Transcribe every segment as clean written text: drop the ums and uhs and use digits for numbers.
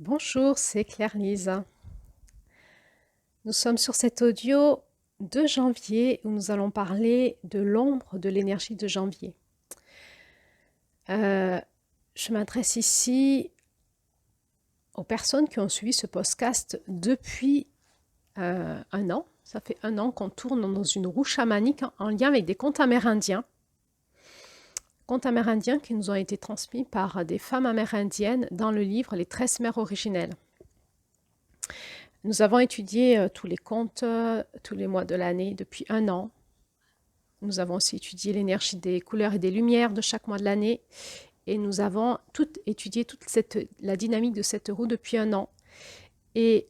Bonjour, c'est Claire-Lise. Nous sommes sur cet audio de janvier où nous allons parler de l'ombre de l'énergie de janvier. Euh, je m'adresse ici aux personnes qui ont suivi ce podcast depuis un an. Ça fait un an qu'on tourne dans une roue chamanique en lien avec des contes amérindiens. Contes amérindiens qui nous ont été transmis par des femmes amérindiennes dans le livre Les 13 mères originelles. Nous avons étudié tous les contes, tous les mois de l'année depuis un an. Nous avons aussi étudié l'énergie des couleurs et des lumières de chaque mois de l'année. Et nous avons étudié la dynamique de cette roue depuis un an. Et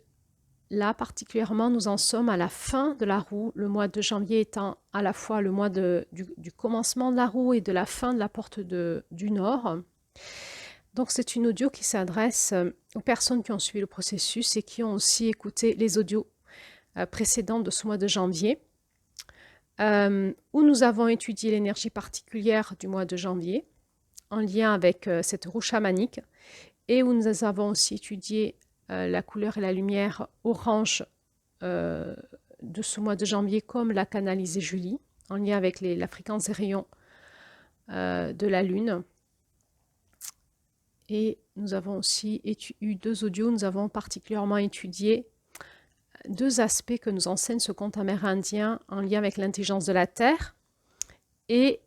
là, particulièrement, nous en sommes à la fin de la roue, le mois de janvier étant à la fois le mois du commencement de la roue et de la fin de la porte du Nord. Donc, c'est une audio qui s'adresse aux personnes qui ont suivi le processus et qui ont aussi écouté les audios précédents de ce mois de janvier, où nous avons étudié l'énergie particulière du mois de janvier en lien avec cette roue chamanique et où nous avons aussi étudié la couleur et la lumière orange de ce mois de janvier, comme l'a canalisé Julie, en lien avec la fréquence des rayons de la Lune. Et nous avons aussi eu deux audios, nous avons particulièrement étudié deux aspects que nous enseigne ce conte amérindien en lien avec l'intelligence de la Terre et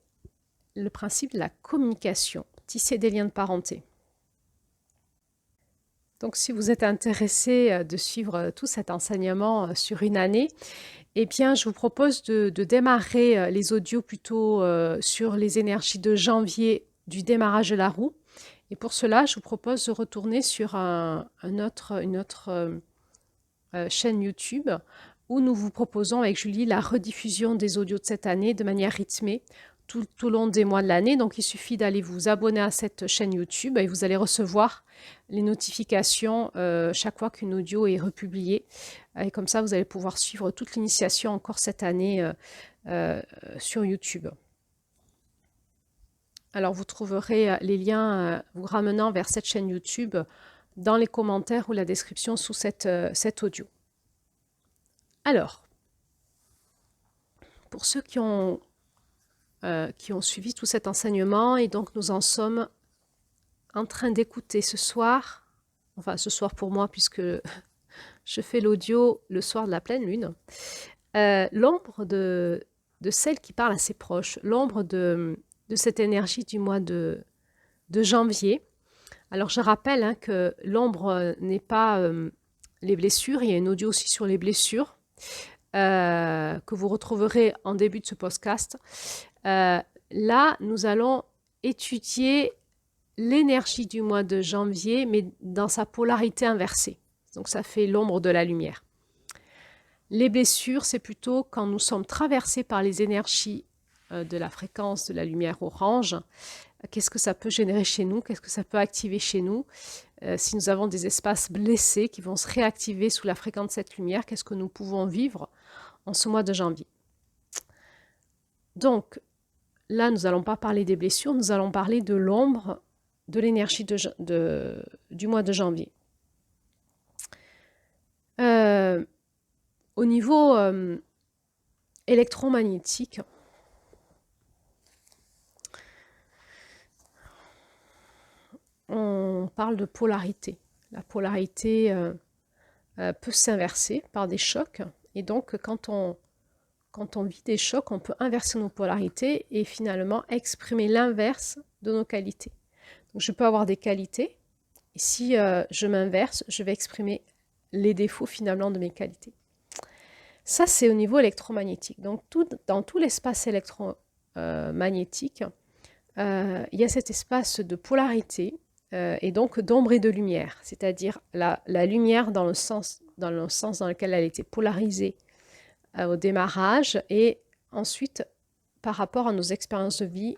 le principe de la communication, tisser des liens de parenté. Donc, si vous êtes intéressé de suivre tout cet enseignement sur une année, eh bien, je vous propose de démarrer les audios plutôt sur les énergies de janvier du démarrage de la roue. Et pour cela, je vous propose de retourner sur une autre chaîne YouTube où nous vous proposons avec Julie la rediffusion des audios de cette année de manière rythmée tout au long des mois de l'année. Donc, il suffit d'aller vous abonner à cette chaîne YouTube et vous allez recevoir les notifications chaque fois qu'une audio est republiée. Et comme ça, vous allez pouvoir suivre toute l'initiation encore cette année sur YouTube. Alors, vous trouverez les liens vous ramenant vers cette chaîne YouTube dans les commentaires ou la description sous cet audio. Alors, pour ceux qui ont suivi tout cet enseignement, et donc nous en sommes en train d'écouter ce soir, enfin ce soir pour moi puisque je fais l'audio le soir de la pleine lune, l'ombre de celle qui parle à ses proches, l'ombre de cette énergie du mois de janvier. Alors je rappelle que l'ombre n'est pas les blessures, il y a une audio aussi sur les blessures que vous retrouverez en début de ce podcast. Là, nous allons étudier l'énergie du mois de janvier, mais dans sa polarité inversée. Donc ça fait l'ombre de la lumière. Les blessures, c'est plutôt quand nous sommes traversés par les énergies de la fréquence de la lumière orange. Qu'est-ce que ça peut générer chez nous? Qu'est-ce que ça peut activer chez nous? Si nous avons des espaces blessés qui vont se réactiver sous la fréquence de cette lumière, qu'est-ce que nous pouvons vivre en ce mois de janvier? Donc, là, nous n'allons pas parler des blessures, nous allons parler de l'ombre de l'énergie du mois de janvier. Au niveau électromagnétique, on parle de polarité. La polarité peut s'inverser par des chocs. Et donc, quand on vit des chocs, on peut inverser nos polarités et finalement exprimer l'inverse de nos qualités. Donc, je peux avoir des qualités. Et si je m'inverse, je vais exprimer les défauts finalement de mes qualités. Ça, c'est au niveau électromagnétique. Donc, dans tout l'espace électromagnétique, il y a cet espace de polarité et donc d'ombre et de lumière, c'est-à-dire la lumière dans le sens dans lequel elle était polarisée au démarrage et ensuite, par rapport à nos expériences de vie,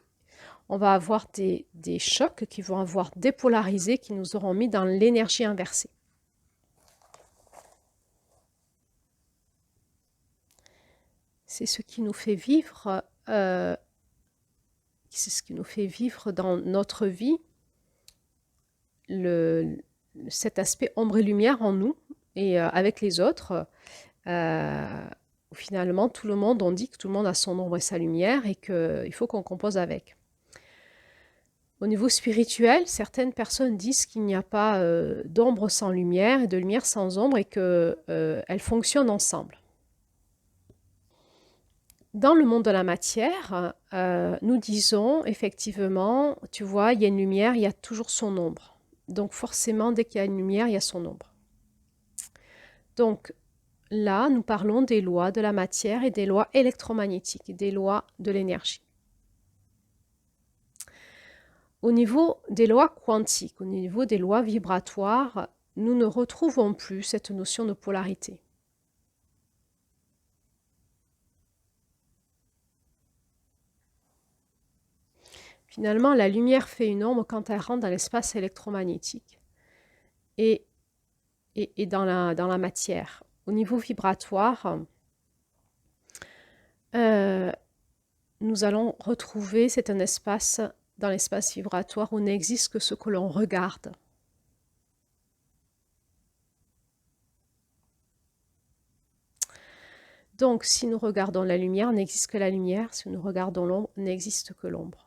on va avoir des chocs qui vont avoir dépolarisé, qui nous auront mis dans l'énergie inversée. C'est ce qui nous fait vivre, c'est ce qui nous fait vivre dans notre vie cet aspect ombre et lumière en nous et avec les autres. Euh, Finalement, tout le monde, on dit que tout le monde a son ombre et sa lumière et qu'il faut qu'on compose avec. Au niveau spirituel, certaines personnes disent qu'il n'y a pas d'ombre sans lumière et de lumière sans ombre et qu'elles fonctionnent ensemble. Dans le monde de la matière, nous disons effectivement, tu vois, il y a une lumière, il y a toujours son ombre. Donc forcément, dès qu'il y a une lumière, il y a son ombre. Donc là, nous parlons des lois de la matière et des lois électromagnétiques, des lois de l'énergie. Au niveau des lois quantiques, au niveau des lois vibratoires, nous ne retrouvons plus cette notion de polarité. Finalement, la lumière fait une ombre quand elle rentre dans l'espace électromagnétique et dans la matière. Au niveau vibratoire, nous allons retrouver, c'est un espace, dans l'espace vibratoire où n'existe que ce que l'on regarde. Donc, si nous regardons la lumière, n'existe que la lumière. Si nous regardons l'ombre, n'existe que l'ombre.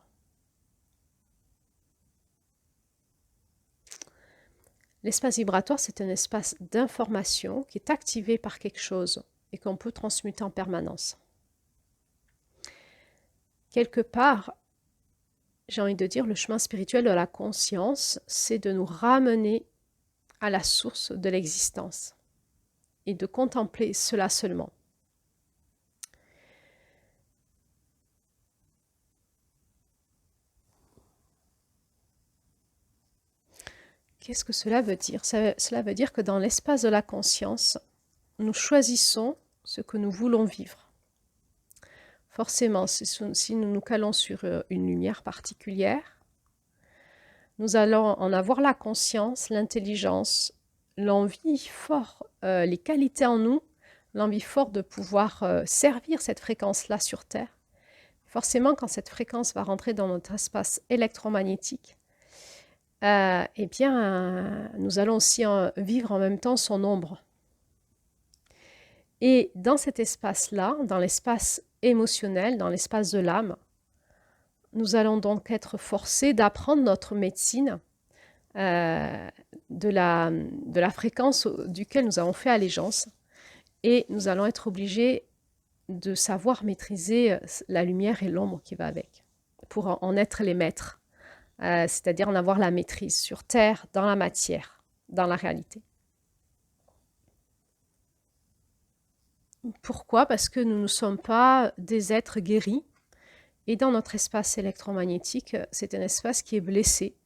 L'espace vibratoire, c'est un espace d'information qui est activé par quelque chose et qu'on peut transmuter en permanence. Quelque part, j'ai envie de dire, le chemin spirituel de la conscience, c'est de nous ramener à la source de l'existence et de contempler cela seulement. Qu'est-ce que cela veut dire? Cela veut dire que dans l'espace de la conscience, nous choisissons ce que nous voulons vivre. Forcément, si nous nous calons sur une lumière particulière, nous allons en avoir la conscience, l'intelligence, l'envie forte, les qualités en nous, l'envie forte de pouvoir servir cette fréquence-là sur Terre. Forcément, quand cette fréquence va rentrer dans notre espace électromagnétique, eh bien, nous allons aussi vivre en même temps son ombre. Et dans cet espace-là, dans l'espace émotionnel, dans l'espace de l'âme, nous allons donc être forcés d'apprendre notre médecine de la fréquence duquel nous avons fait allégeance. Et nous allons être obligés de savoir maîtriser la lumière et l'ombre qui va avec, pour en être les maîtres. C'est-à-dire en avoir la maîtrise sur Terre, dans la matière, dans la réalité. Pourquoi? Parce que nous ne sommes pas des êtres guéris. Et dans notre espace électromagnétique, c'est un espace qui est blessé.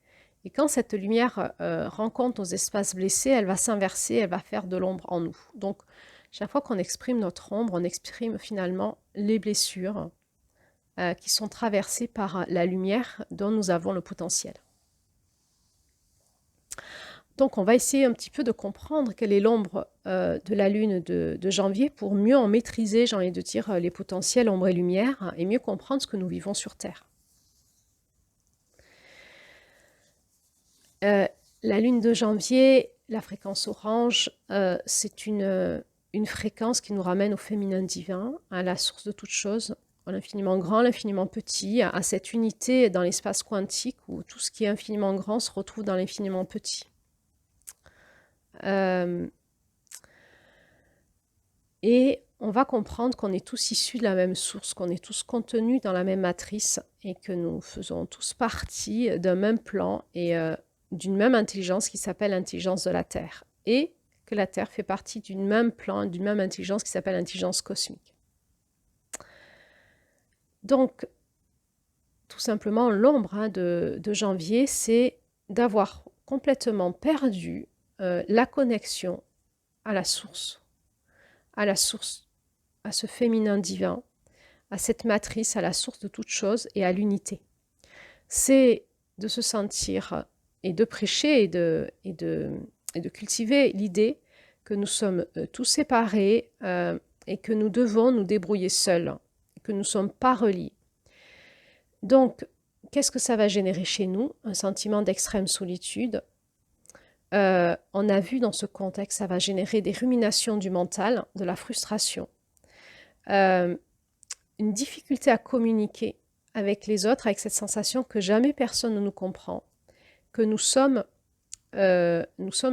Et quand cette lumière rencontre nos espaces blessés, elle va s'inverser, elle va faire de l'ombre en nous. Donc, chaque fois qu'on exprime notre ombre, on exprime finalement les blessures qui sont traversées par la lumière dont nous avons le potentiel. Donc, on va essayer un petit peu de comprendre quelle est l'ombre de la lune de janvier pour mieux en maîtriser, j'ai envie de dire, les potentiels ombre et lumière et mieux comprendre ce que nous vivons sur Terre. La lune de janvier, la fréquence orange, c'est une fréquence qui nous ramène au féminin divin, à la source de toute chose, à l'infiniment grand, l'infiniment petit, à cette unité dans l'espace quantique où tout ce qui est infiniment grand se retrouve dans l'infiniment petit. Et on va comprendre qu'on est tous issus de la même source, qu'on est tous contenus dans la même matrice et que nous faisons tous partie d'un même plan et d'une même intelligence qui s'appelle l'intelligence de la Terre. Et que la Terre fait partie d'une même plan, d'une même intelligence qui s'appelle l'intelligence cosmique. Donc, tout simplement, l'ombre de janvier, c'est d'avoir complètement perdu la connexion à la source, à ce féminin divin, à cette matrice, à la source de toute chose et à l'unité. C'est de se sentir et de prêcher et de cultiver l'idée que nous sommes tous séparés et que nous devons nous débrouiller seuls, que nous ne sommes pas reliés. Donc, qu'est-ce que ça va générer chez nous? Un sentiment d'extrême solitude, on a vu dans ce contexte, ça va générer des ruminations du mental, de la frustration, une difficulté à communiquer avec les autres, avec cette sensation que jamais personne ne nous comprend, que nous sommes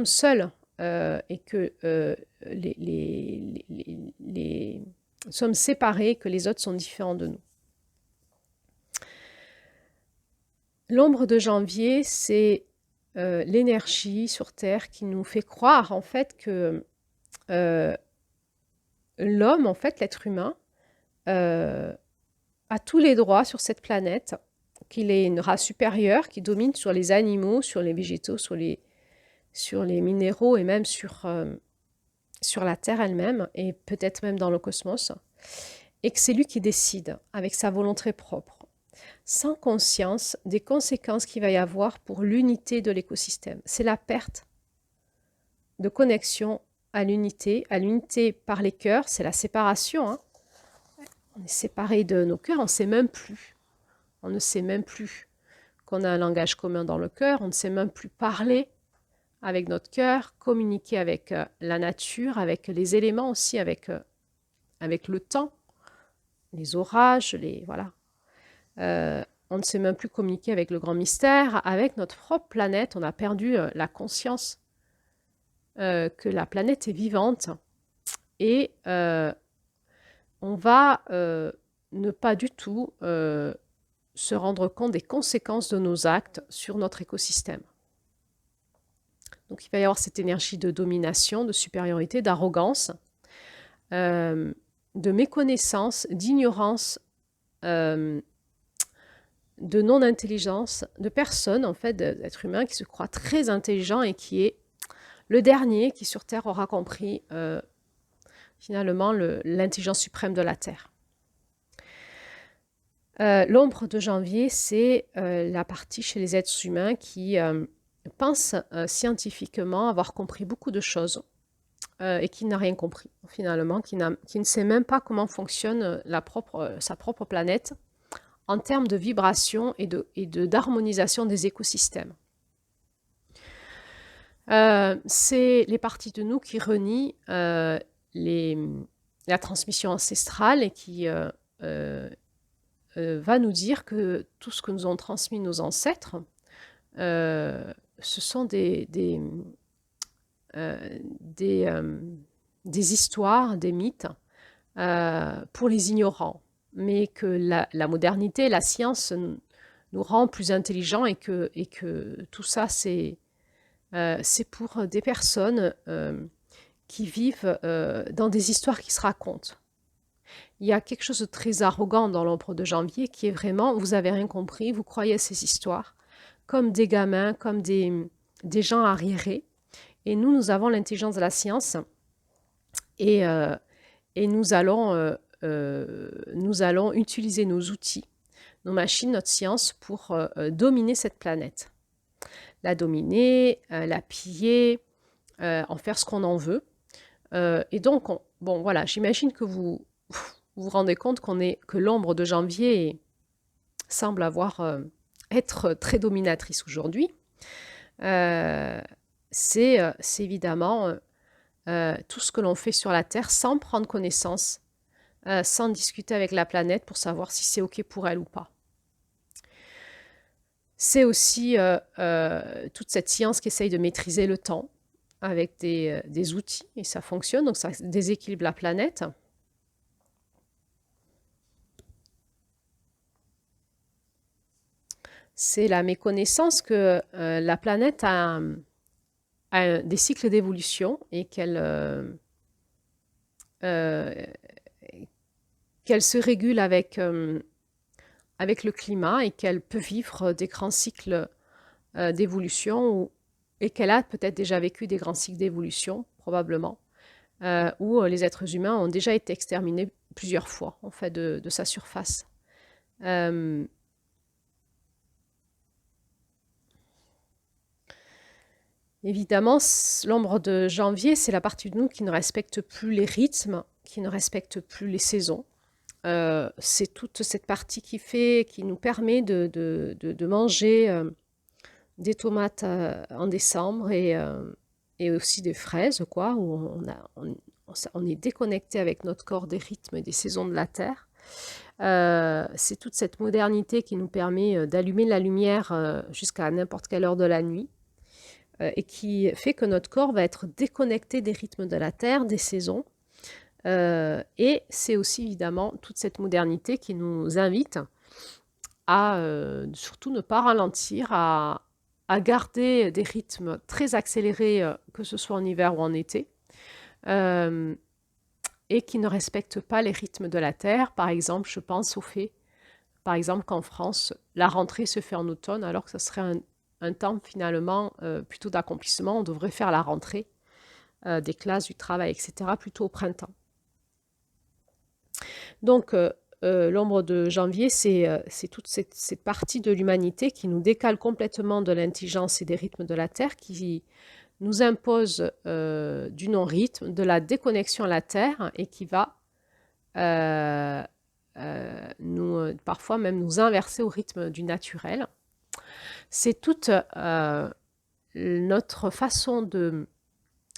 seuls et que nous sommes séparés, que les autres sont différents de nous. L'ombre de janvier, c'est l'énergie sur Terre qui nous fait croire en fait que l'homme, en fait, l'être humain, a tous les droits sur cette planète, qu'il est une race supérieure qui domine sur les animaux, sur les végétaux, sur les minéraux et même sur la Terre elle-même et peut-être même dans le cosmos, et que c'est lui qui décide avec sa volonté propre, sans conscience des conséquences qu'il va y avoir pour l'unité de l'écosystème. C'est la perte de connexion à l'unité par les cœurs, c'est la séparation. Hein. On est séparés de nos cœurs, on ne sait même plus. On ne sait même plus qu'on a un langage commun dans le cœur, on ne sait même plus parler avec notre cœur, communiquer avec la nature, avec les éléments aussi, avec le temps, les orages, voilà. On ne sait même plus communiquer avec le grand mystère, avec notre propre planète. On a perdu la conscience que la planète est vivante et on va ne pas du tout se rendre compte des conséquences de nos actes sur notre écosystème. Donc il va y avoir cette énergie de domination, de supériorité, d'arrogance, de méconnaissance, d'ignorance, de non-intelligence, de personnes, en fait, d'êtres humains qui se croient très intelligents et qui est le dernier qui sur Terre aura compris finalement l'intelligence suprême de la Terre. L'ombre de janvier, c'est la partie chez les êtres humains qui pense scientifiquement avoir compris beaucoup de choses et qui n'a rien compris finalement, qui ne sait même pas comment fonctionne sa propre planète en termes de vibration et d'harmonisation des écosystèmes. C'est les parties de nous qui renient la transmission ancestrale et qui va nous dire que tout ce que nous ont transmis nos ancêtres, ce sont des histoires, des mythes pour les ignorants, mais que la modernité, la science nous rend plus intelligents et que tout ça, c'est pour des personnes qui vivent dans des histoires qui se racontent. Il y a quelque chose de très arrogant dans l'ombre de janvier qui est vraiment, vous n'avez rien compris, vous croyez à ces histoires, comme des gamins, comme des gens arriérés. Et nous avons l'intelligence de la science et nous allons utiliser nos outils, nos machines, notre science pour dominer cette planète. La dominer, la piller, en faire ce qu'on en veut. Et donc, bon voilà, j'imagine que vous vous rendez compte que l'ombre de janvier semble être très dominatrice aujourd'hui. C'est évidemment tout ce que l'on fait sur la Terre sans prendre connaissance, sans discuter avec la planète pour savoir si c'est OK pour elle ou pas. C'est aussi toute cette science qui essaye de maîtriser le temps avec des outils, et ça fonctionne, donc ça déséquilibre la planète. C'est la méconnaissance que la planète a des cycles d'évolution et qu'elle se régule avec le climat et qu'elle peut vivre des grands cycles d'évolution et qu'elle a peut-être déjà vécu des grands cycles d'évolution, probablement, où les êtres humains ont déjà été exterminés plusieurs fois, en fait, de sa surface. Évidemment, l'ombre de janvier, c'est la partie de nous qui ne respecte plus les rythmes, qui ne respecte plus les saisons. C'est toute cette partie qui nous permet de manger des tomates en décembre et aussi des fraises, quoi, où on est déconnecté avec notre corps des rythmes et des saisons de la Terre. C'est toute cette modernité qui nous permet d'allumer la lumière jusqu'à n'importe quelle heure de la nuit et qui fait que notre corps va être déconnecté des rythmes de la Terre, des saisons. Et c'est aussi évidemment toute cette modernité qui nous invite à surtout ne pas ralentir, à garder des rythmes très accélérés, que ce soit en hiver ou en été, et qui ne respectent pas les rythmes de la Terre. Par exemple, je pense au fait, par exemple, qu'en France, la rentrée se fait en automne, alors que ce serait un temps finalement plutôt d'accomplissement. On devrait faire la rentrée des classes, du travail, etc., plutôt au printemps. Donc, l'ombre de janvier, c'est toute cette partie de l'humanité qui nous décale complètement de l'intelligence et des rythmes de la Terre, qui nous impose du non-rythme, de la déconnexion à la Terre et qui va parfois même nous inverser au rythme du naturel. C'est toute notre façon de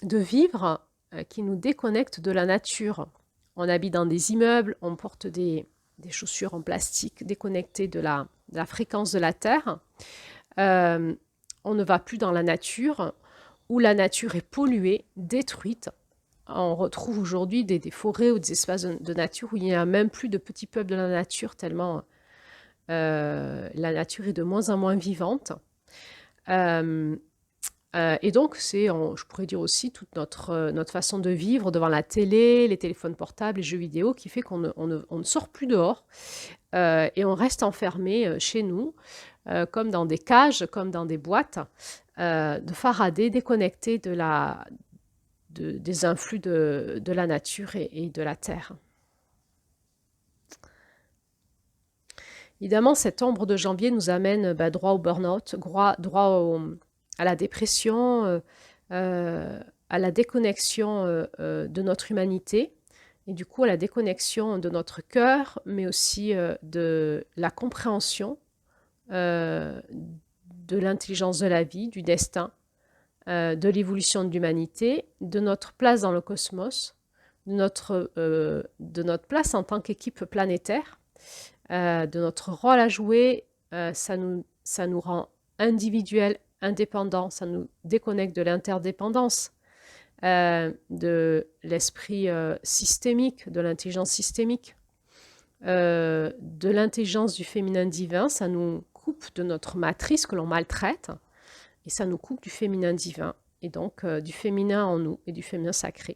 vivre qui nous déconnecte de la nature. On habite dans des immeubles, on porte des chaussures en plastique déconnectées de la fréquence de la Terre. On ne va plus dans la nature, où la nature est polluée, détruite. On retrouve aujourd'hui des forêts ou des espaces de nature où il n'y a même plus de petits peuples de la nature, tellement la nature est de moins en moins vivante. Et donc, je pourrais dire aussi toute notre façon de vivre devant la télé, les téléphones portables, les jeux vidéo, qui fait qu'on ne sort plus dehors et on reste enfermé chez nous, comme dans des cages, comme dans des boîtes, de Faraday, déconnecté des influx de la nature et de la terre. Évidemment, cette ombre de janvier nous amène droit au burn-out, droit à la dépression, à la déconnexion de notre humanité, et du coup à la déconnexion de notre cœur, mais aussi de la compréhension de l'intelligence de la vie, du destin, de l'évolution de l'humanité, de notre place dans le cosmos, de notre place en tant qu'équipe planétaire, de notre rôle à jouer. Ça nous rend individuels, indépendants, ça nous déconnecte de l'interdépendance, de l'esprit systémique, de l'intelligence systémique, de l'intelligence du féminin divin. Ça nous coupe de notre matrice que l'on maltraite et ça nous coupe du féminin divin et donc du féminin en nous et du féminin sacré.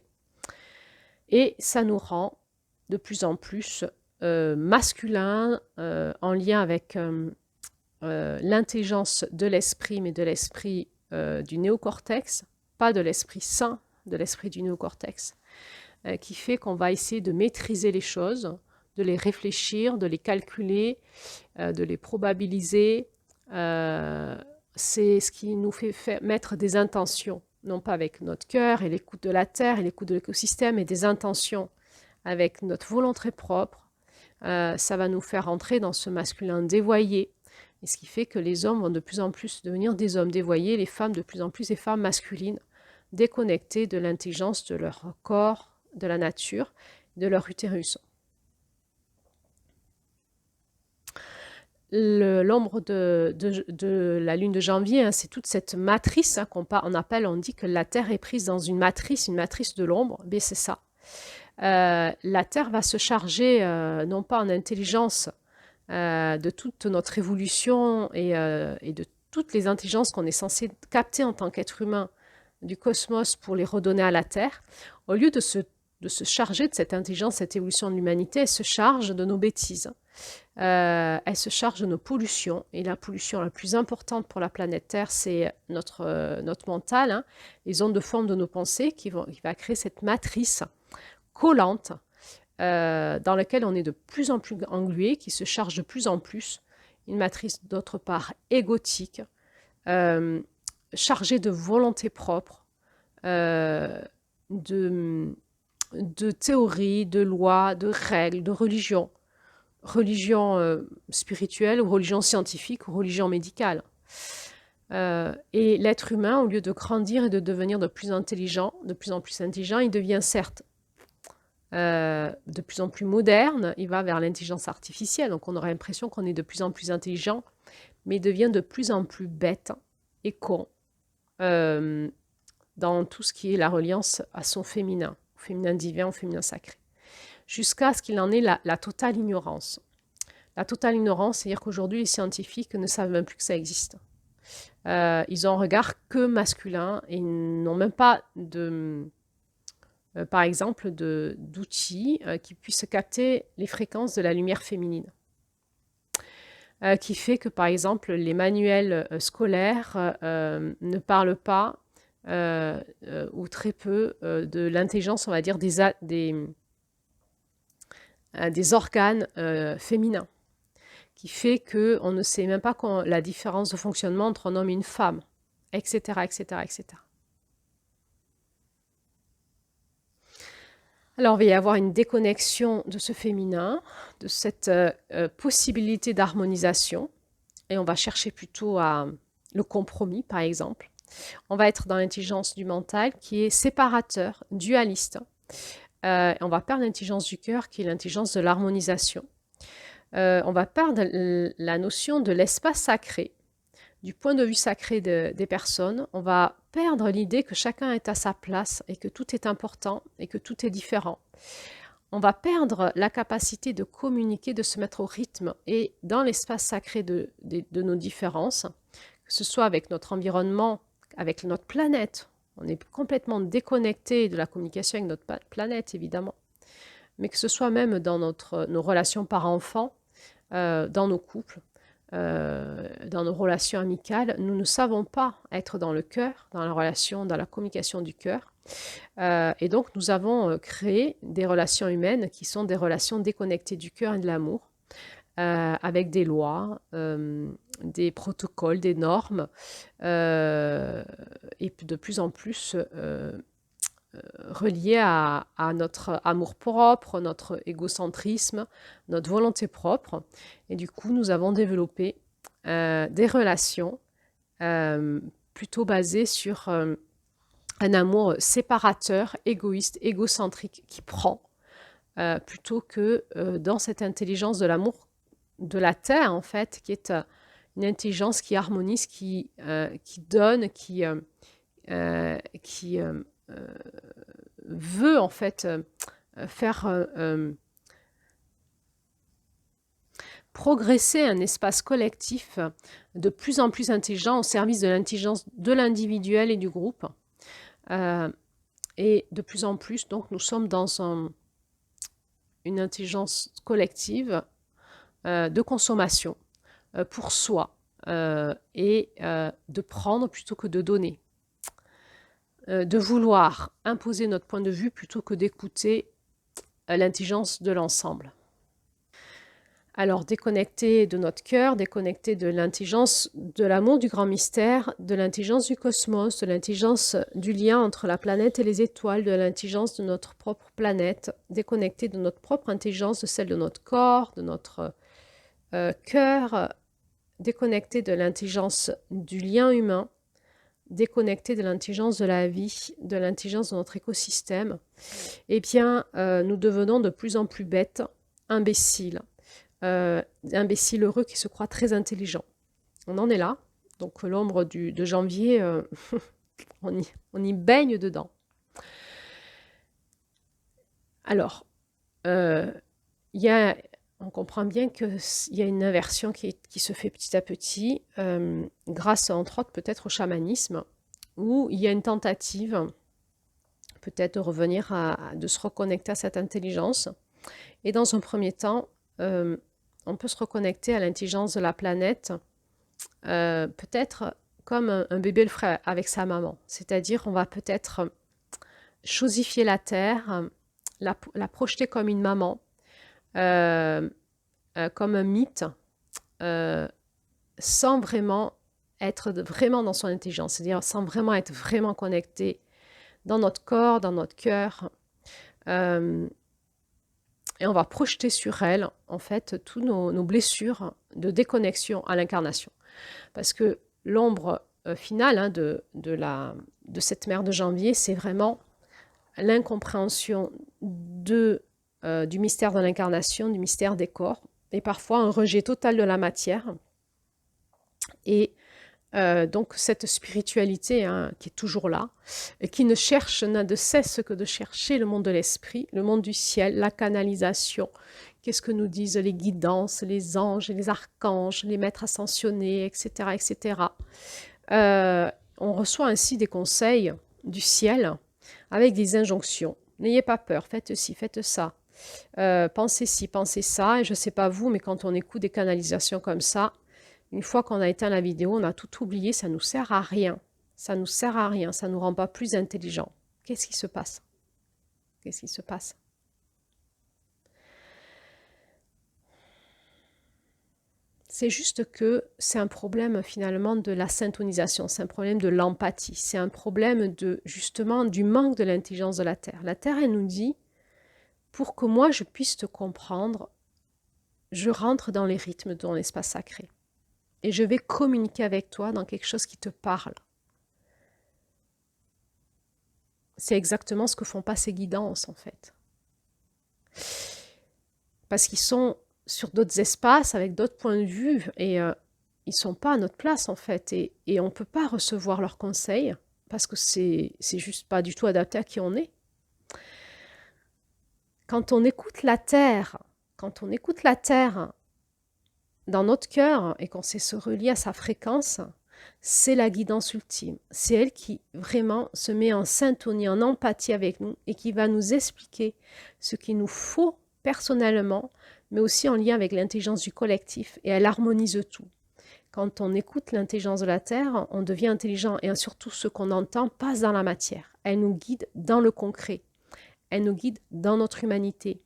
Et ça nous rend de plus en plus masculin, en lien avec l'intelligence de l'esprit, mais de l'esprit du néocortex, pas de l'esprit sain, de l'esprit du néocortex, qui fait qu'on va essayer de maîtriser les choses, de les réfléchir, de les calculer, de les probabiliser. C'est ce qui nous fait mettre des intentions, non pas avec notre cœur et l'écoute de la terre et l'écoute de l'écosystème, mais des intentions avec notre volonté propre. Ça va nous faire entrer dans ce masculin dévoyé, et ce qui fait que les hommes vont de plus en plus devenir des hommes dévoyés, les femmes de plus en plus des femmes masculines, déconnectées de l'intelligence de leur corps, de la nature, de leur utérus. L'ombre de la lune de janvier, hein, c'est toute cette matrice hein, on dit que la Terre est prise dans une matrice de l'ombre, mais c'est ça. La Terre va se charger, non pas en intelligence, de toute notre évolution et de toutes les intelligences qu'on est censé capter en tant qu'être humain du cosmos pour les redonner à la Terre. Au lieu de se charger de cette intelligence, cette évolution de l'humanité, elle se charge de nos bêtises. Elle se charge de nos pollutions. Et la pollution la plus importante pour la planète Terre, c'est notre mental, hein, les ondes de forme de nos pensées qui va créer cette matrice collante dans laquelle on est de plus en plus englué, qui se charge de plus en plus. Une matrice d'autre part égotique, chargée de volonté propre, de théories, de lois, de règles, de religion spirituelle ou religion scientifique ou religion médicale. Et l'être humain, au lieu de grandir et de devenir de plus intelligent, de plus en plus intelligent, il devient certes de plus en plus moderne, il va vers l'intelligence artificielle, donc on aurait l'impression qu'on est de plus en plus intelligent, mais il devient de plus en plus bête et con dans tout ce qui est la reliance à son féminin, au féminin divin, au féminin sacré, jusqu'à ce qu'il en ait la totale ignorance. La totale ignorance, c'est-à-dire qu'aujourd'hui, les scientifiques ne savent même plus que ça existe. Ils ont un regard que masculin et ils n'ont même pas par exemple, d'outils qui puissent capter les fréquences de la lumière féminine. Qui fait que, par exemple, les manuels scolaires ne parlent pas ou très peu de l'intelligence, on va dire, des organes féminins, qui fait qu'on ne sait même pas la différence de fonctionnement entre un homme et une femme, etc., etc., etc. Alors, il va y avoir une déconnexion de ce féminin, de cette possibilité d'harmonisation, et on va chercher plutôt le compromis, par exemple. On va être dans l'intelligence du mental qui est séparateur, dualiste. On va perdre l'intelligence du cœur qui est l'intelligence de l'harmonisation. On va perdre la notion de l'espace sacré. Du point de vue sacré des personnes, on va perdre l'idée que chacun est à sa place et que tout est important et que tout est différent. On va perdre la capacité de communiquer, de se mettre au rythme et dans l'espace sacré de nos différences, que ce soit avec notre environnement, avec notre planète. On est complètement déconnecté de la communication avec notre planète, évidemment. Mais que ce soit même dans nos relations parents-enfants, dans nos couples, dans nos relations amicales, nous ne savons pas être dans le cœur, dans la relation, dans la communication du cœur. Et donc, nous avons créé des relations humaines qui sont des relations déconnectées du cœur et de l'amour, avec des lois, des protocoles, des normes, et de plus en plus reliées à notre amour-propre, notre égocentrisme, notre volonté propre. Et du coup, nous avons développé des relations plutôt basées sur un amour séparateur, égoïste, égocentrique, qui prend, plutôt que dans cette intelligence de l'amour de la Terre, en fait, qui est une intelligence qui harmonise, qui donne, qui veut, en fait, faire progresser un espace collectif de plus en plus intelligent au service de l'intelligence de l'individuel et du groupe. Et de plus en plus, donc, nous sommes dans une intelligence collective de consommation pour soi et de prendre plutôt que de donner. De vouloir imposer notre point de vue plutôt que d'écouter l'intelligence de l'ensemble. Alors, déconnecté de notre cœur, déconnecté de l'intelligence de l'amour du grand mystère, de l'intelligence du cosmos, de l'intelligence du lien entre la planète et les étoiles, de l'intelligence de notre propre planète, déconnecté de notre propre intelligence, de celle de notre corps, de notre cœur, déconnecté de l'intelligence du lien humain, déconnecté de l'intelligence de la vie, de l'intelligence de notre écosystème, eh bien, nous devenons de plus en plus bêtes, imbéciles, imbéciles heureux qui se croient très intelligents. On en est là. Donc l'ombre de janvier, on y baigne dedans. Alors, on comprend bien qu'il y a une inversion qui se fait petit à petit, grâce entre autres peut-être au chamanisme, où il y a une tentative peut-être de revenir de se reconnecter à cette intelligence. Et dans un premier temps, on peut se reconnecter à l'intelligence de la planète, peut-être comme un bébé le ferait avec sa maman. C'est-à-dire, on va peut-être chosifier la Terre, la projeter comme une maman, comme un mythe, sans vraiment être vraiment dans son intelligence, c'est-à-dire sans vraiment être vraiment connecté dans notre corps, dans notre cœur. Et on va projeter sur elle, en fait, toutes nos blessures de déconnexion à l'incarnation. Parce que l'ombre finale hein, de cette mère de janvier, c'est vraiment l'incompréhension du mystère de l'incarnation, du mystère des corps, et parfois un rejet total de la matière. Et donc cette spiritualité hein, qui est toujours là, et qui n'a de cesse que de chercher le monde de l'esprit, le monde du ciel, la canalisation. Qu'est-ce que nous disent les guidances, les anges, les archanges, les maîtres ascensionnés, etc. etc. On reçoit ainsi des conseils du ciel avec des injonctions. N'ayez pas peur, faites ci, faites ça. Pensez ci, pensez ça. Et je ne sais pas vous, mais quand on écoute des canalisations comme ça, une fois qu'on a éteint la vidéo, on a tout oublié, ça ne nous sert à rien. Ça ne nous sert à rien, ça ne nous rend pas plus intelligents. Qu'est-ce qui se passe? Qu'est-ce qui se passe? C'est juste que c'est un problème finalement de la syntonisation, c'est un problème de l'empathie, c'est un problème justement du manque de l'intelligence de la Terre. La Terre, elle nous dit, pour que moi je puisse te comprendre, je rentre dans les rythmes de ton espace sacré. Et je vais communiquer avec toi dans quelque chose qui te parle. C'est exactement ce que font pas ces guidances en fait. Parce qu'ils sont sur d'autres espaces, avec d'autres points de vue, et ils ne sont pas à notre place en fait. Et on ne peut pas recevoir leurs conseils, parce que c'est juste pas du tout adapté à qui on est. Quand on écoute la Terre, dans notre cœur, et qu'on sait se relier à sa fréquence, c'est la guidance ultime. C'est elle qui vraiment se met en syntonie, en empathie avec nous, et qui va nous expliquer ce qu'il nous faut personnellement, mais aussi en lien avec l'intelligence du collectif, et elle harmonise tout. Quand on écoute l'intelligence de la Terre, on devient intelligent, et surtout ce qu'on entend passe dans la matière. Elle nous guide dans le concret, elle nous guide dans notre humanité,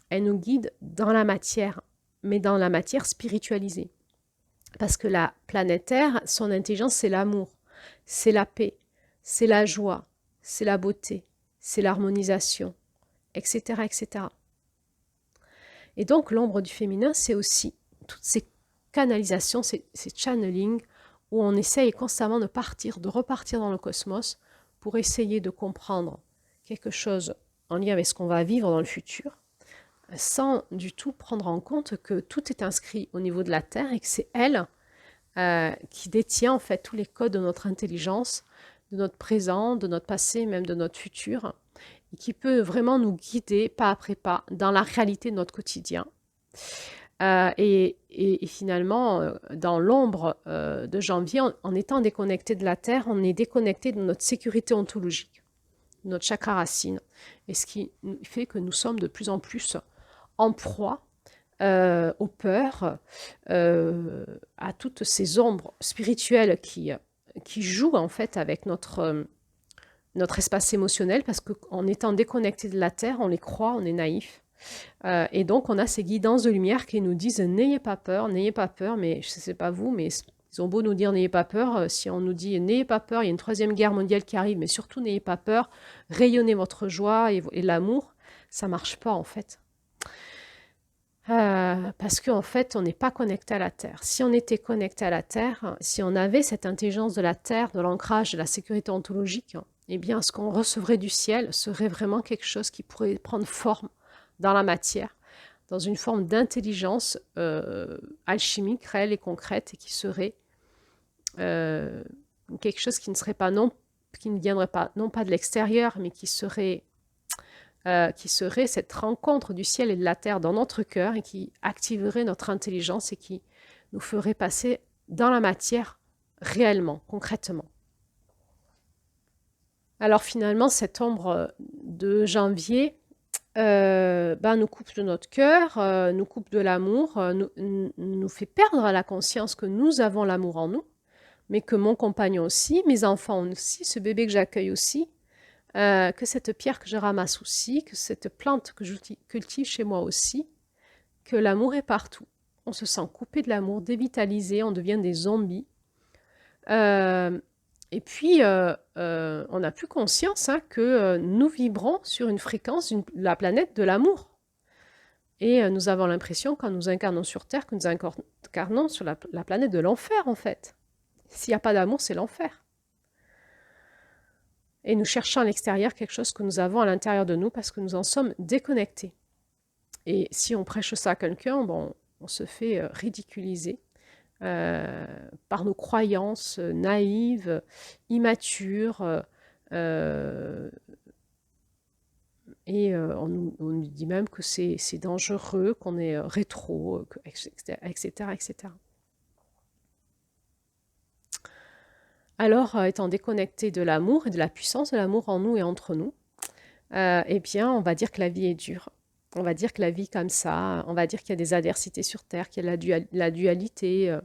elle nous guide dans la matière, mais dans la matière spiritualisée. Parce que la planète Terre, son intelligence, c'est l'amour, c'est la paix, c'est la joie, c'est la beauté, c'est l'harmonisation, etc., etc. Et donc, l'ombre du féminin, c'est aussi toutes ces canalisations, ces channelings, où on essaye constamment de repartir dans le cosmos pour essayer de comprendre quelque chose en lien avec ce qu'on va vivre dans le futur, sans du tout prendre en compte que tout est inscrit au niveau de la Terre et que c'est elle qui détient en fait tous les codes de notre intelligence, de notre présent, de notre passé, même de notre futur, et qui peut vraiment nous guider pas après pas dans la réalité de notre quotidien. Et finalement, dans l'ombre de janvier, en étant déconnecté de la Terre, on est déconnecté de notre sécurité ontologique, de notre chakra racine, et ce qui fait que nous sommes de plus en plus en proie aux peurs, à toutes ces ombres spirituelles qui jouent en fait avec notre espace émotionnel, parce qu'en étant déconnecté de la Terre, on les croit, on est naïf. Et donc, on a ces guidances de lumière qui nous disent « N'ayez pas peur, mais je ne sais pas vous, mais ils ont beau nous dire « N'ayez pas peur », si on nous dit « N'ayez pas peur, il y a une troisième guerre mondiale qui arrive, mais surtout n'ayez pas peur, rayonnez votre joie et l'amour », ça ne marche pas en fait. Parce qu'en fait, on n'est pas connecté à la Terre. Si on était connecté à la Terre, si on avait cette intelligence de la Terre, de l'ancrage, de la sécurité ontologique, eh bien, ce qu'on recevrait du ciel serait vraiment quelque chose qui pourrait prendre forme dans la matière, dans une forme d'intelligence alchimique, réelle et concrète, et qui serait quelque chose qui ne viendrait pas, non pas de l'extérieur, mais qui serait cette rencontre du ciel et de la terre dans notre cœur, et qui activerait notre intelligence et qui nous ferait passer dans la matière réellement, concrètement. Alors finalement, cette ombre de janvier nous coupe de notre cœur, nous coupe de l'amour, nous fait perdre la conscience que nous avons l'amour en nous, mais que mon compagnon aussi, mes enfants aussi, ce bébé que j'accueille aussi, que cette pierre que je ramasse aussi, que cette plante que je cultive chez moi aussi, que l'amour est partout. On se sent coupé de l'amour, dévitalisé, on devient des zombies. Et puis, on n'a plus conscience que nous vibrons sur une fréquence, la planète de l'amour. Et nous avons l'impression, quand nous incarnons sur Terre, que nous incarnons sur la planète de l'enfer, en fait. S'il n'y a pas d'amour, c'est l'enfer. Et nous cherchons à l'extérieur quelque chose que nous avons à l'intérieur de nous parce que nous en sommes déconnectés. Et si on prêche ça à quelqu'un, bon, on se fait ridiculiser par nos croyances naïves, immatures, et on nous dit même que c'est dangereux, qu'on est rétro, etc., etc. Alors, étant déconnecté de l'amour et de la puissance de l'amour en nous et entre nous, eh bien, on va dire que la vie est dure. On va dire que la vie comme ça, on va dire qu'il y a des adversités sur Terre, qu'il y a la dualité,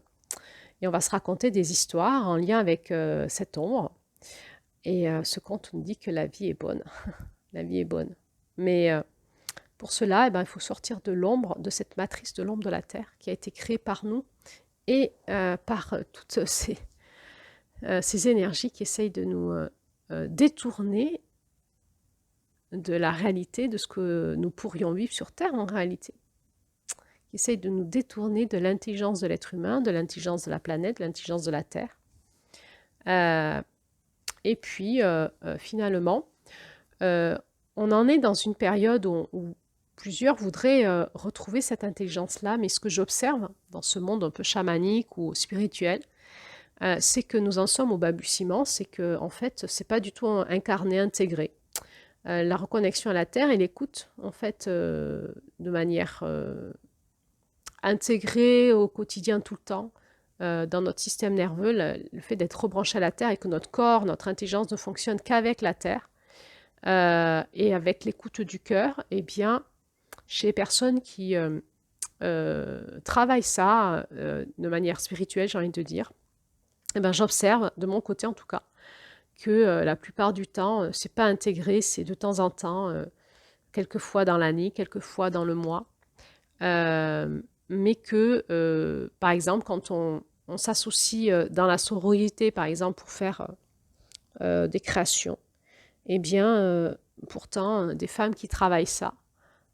et on va se raconter des histoires en lien avec cette ombre. Et ce conte nous dit que la vie est bonne. La vie est bonne. Mais pour cela, eh ben, il faut sortir de l'ombre, de cette matrice de l'ombre de la Terre qui a été créée par nous et par toutes ces énergies qui essayent de nous détourner de la réalité, de ce que nous pourrions vivre sur Terre en réalité, qui essayent de nous détourner de l'intelligence de l'être humain, de l'intelligence de la planète, de l'intelligence de la Terre. Et puis, finalement, on en est dans une période où plusieurs voudraient retrouver cette intelligence-là, mais ce que j'observe dans ce monde un peu chamanique ou spirituel, c'est que nous en sommes au balbutiement, c'est que en fait, c'est pas du tout incarné, intégré. La reconnexion à la Terre et l'écoute, en fait, de manière intégrée au quotidien tout le temps, dans notre système nerveux, le fait d'être rebranché à la Terre et que notre corps, notre intelligence ne fonctionne qu'avec la Terre et avec l'écoute du cœur, eh bien, chez les personnes qui travaillent ça de manière spirituelle, j'ai envie de dire, eh ben, j'observe, de mon côté en tout cas, que la plupart du temps, c'est pas intégré, c'est de temps en temps, quelques fois dans l'année, quelques fois dans le mois, mais que, par exemple, quand on s'associe dans la sororité, par exemple, pour faire des créations, eh bien, pourtant, des femmes qui travaillent ça,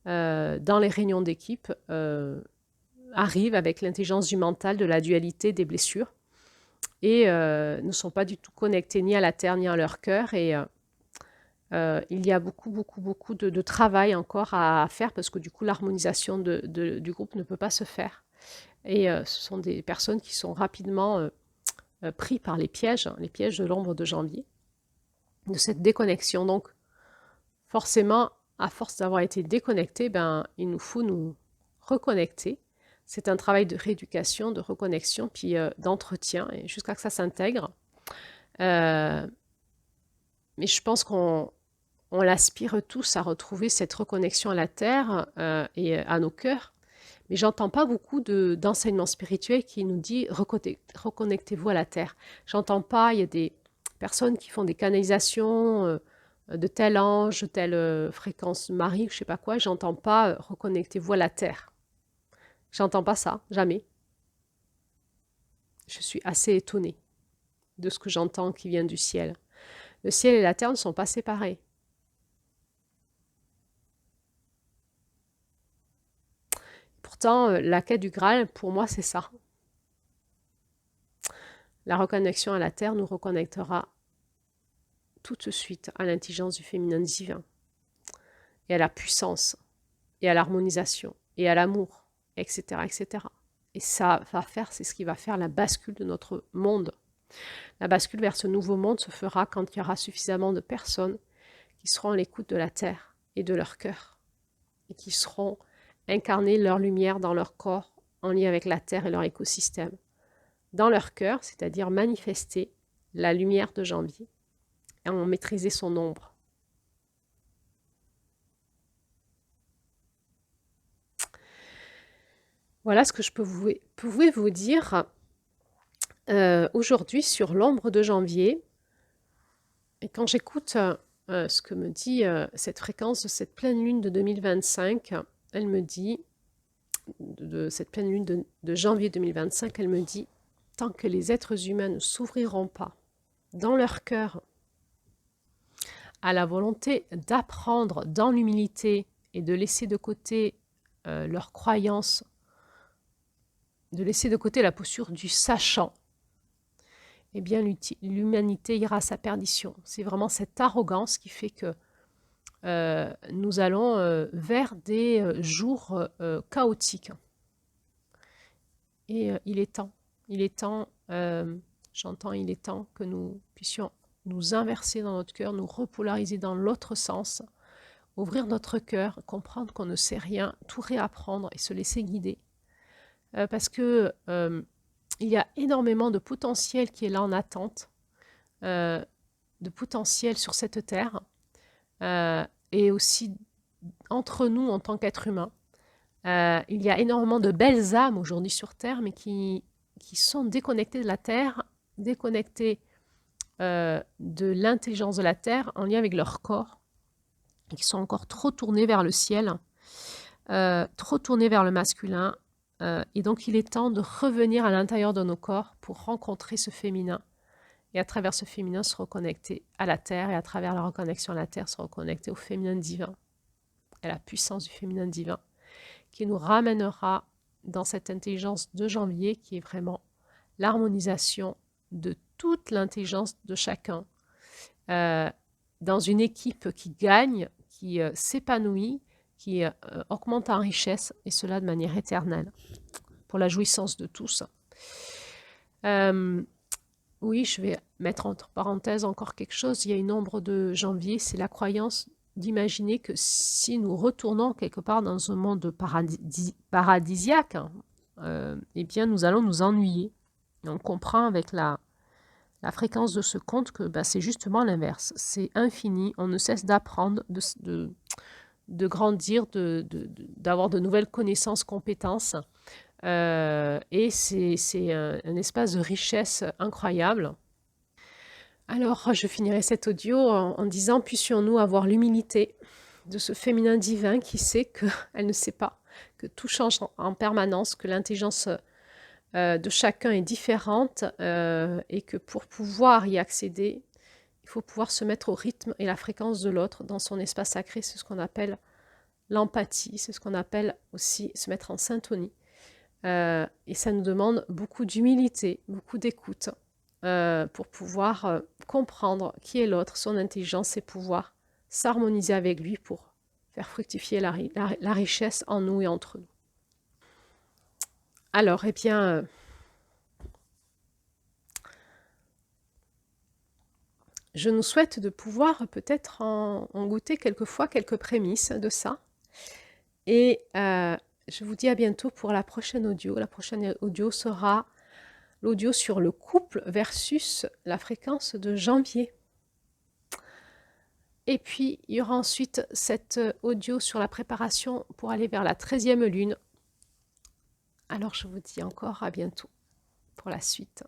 dans les réunions d'équipe, arrivent avec l'intelligence du mental, de la dualité, des blessures, et ne sont pas du tout connectés ni à la terre ni à leur cœur. Et il y a beaucoup de travail encore à faire parce que du coup, l'harmonisation du groupe ne peut pas se faire. Et ce sont des personnes qui sont rapidement pris par les pièges de l'ombre de janvier, de cette déconnexion. Donc, forcément, à force d'avoir été déconnectés, ben, il nous faut nous reconnecter. C'est un travail de rééducation, de reconnexion, puis d'entretien, et jusqu'à ce que ça s'intègre. Mais je pense qu'on l'aspire tous à retrouver cette reconnexion à la Terre et à nos cœurs. Mais j'entends pas beaucoup d'enseignements spirituels qui nous disent reconnectez-vous à la Terre. J'entends pas, il y a des personnes qui font des canalisations de tel ange, telle fréquence Marie, je sais pas quoi. J'entends pas reconnectez-vous à la Terre. J'entends pas ça, jamais. Je suis assez étonnée de ce que j'entends qui vient du ciel. Le ciel et la terre ne sont pas séparés. Pourtant, la quête du Graal, pour moi, c'est ça. La reconnexion à la terre nous reconnectera tout de suite à l'intelligence du féminin divin, et à la puissance, et à l'harmonisation, et à l'amour, etc., etc. Et ça va faire, c'est ce qui va faire la bascule de notre monde. La bascule vers ce nouveau monde se fera quand il y aura suffisamment de personnes qui seront à l'écoute de la terre et de leur cœur, et qui seront incarner leur lumière dans leur corps en lien avec la terre et leur écosystème. Dans leur cœur, c'est-à-dire manifester la lumière de janvier et en maîtriser son ombre. Voilà ce que je pouvais vous dire aujourd'hui sur l'ombre de janvier. Et quand j'écoute ce que me dit cette fréquence de cette pleine lune de 2025, elle me dit, de cette pleine lune de janvier 2025, elle me dit, tant que les êtres humains ne s'ouvriront pas dans leur cœur à la volonté d'apprendre dans l'humilité et de laisser de côté leurs croyances, de laisser de côté la posture du sachant eh bien l'humanité ira à sa perdition. C'est vraiment cette arrogance qui fait que nous allons vers des jours chaotiques. Et il est temps, j'entends, il est temps que nous puissions nous inverser dans notre cœur, nous repolariser dans l'autre sens, ouvrir notre cœur, comprendre qu'on ne sait rien, tout réapprendre et se laisser guider. Parce que il y a énormément de potentiel qui est là en attente, de potentiel sur cette terre, et aussi entre nous en tant qu'êtres humains. Il y a énormément de belles âmes aujourd'hui sur Terre, mais qui sont déconnectées de la Terre, déconnectées de l'intelligence de la Terre en lien avec leur corps, et qui sont encore trop tournées vers le ciel, trop tournées vers le masculin. Et donc il est temps de revenir à l'intérieur de nos corps pour rencontrer ce féminin. Et à travers ce féminin, se reconnecter à la Terre, et à travers la reconnexion à la Terre, se reconnecter au féminin divin, à la puissance du féminin divin, qui nous ramènera dans cette intelligence de janvier qui est vraiment l'harmonisation de toute l'intelligence de chacun, dans une équipe qui gagne, qui s'épanouit, qui augmente en richesse, et cela de manière éternelle, pour la jouissance de tous. Oui, je vais mettre entre parenthèses encore quelque chose. Il y a une ombre de janvier, c'est la croyance d'imaginer que si nous retournons quelque part dans un monde paradisiaque, eh bien nous allons nous ennuyer. Et on comprend avec la fréquence de ce conte que c'est justement l'inverse. C'est infini, on ne cesse d'apprendre, de grandir, d'avoir de nouvelles connaissances, compétences. Et c'est un espace de richesse incroyable. Alors, je finirai cet audio en disant, puissions-nous avoir l'humilité de ce féminin divin qui sait qu'elle ne sait pas, que tout change en permanence, que l'intelligence de chacun est différente, et que pour pouvoir y accéder, il faut pouvoir se mettre au rythme et la fréquence de l'autre dans son espace sacré. C'est ce qu'on appelle l'empathie, c'est ce qu'on appelle aussi se mettre en syntonie. Et ça nous demande beaucoup d'humilité, beaucoup d'écoute, pour pouvoir comprendre qui est l'autre, son intelligence, et pouvoir s'harmoniser avec lui pour faire fructifier la richesse en nous et entre nous. Alors, eh bien, je nous souhaite de pouvoir peut-être en goûter quelquefois quelques prémices de ça. Et je vous dis à bientôt pour la prochaine audio. La prochaine audio sera l'audio sur le couple versus la fréquence de janvier. Et puis, il y aura ensuite cet audio sur la préparation pour aller vers la 13e lune. Alors, je vous dis encore à bientôt pour la suite.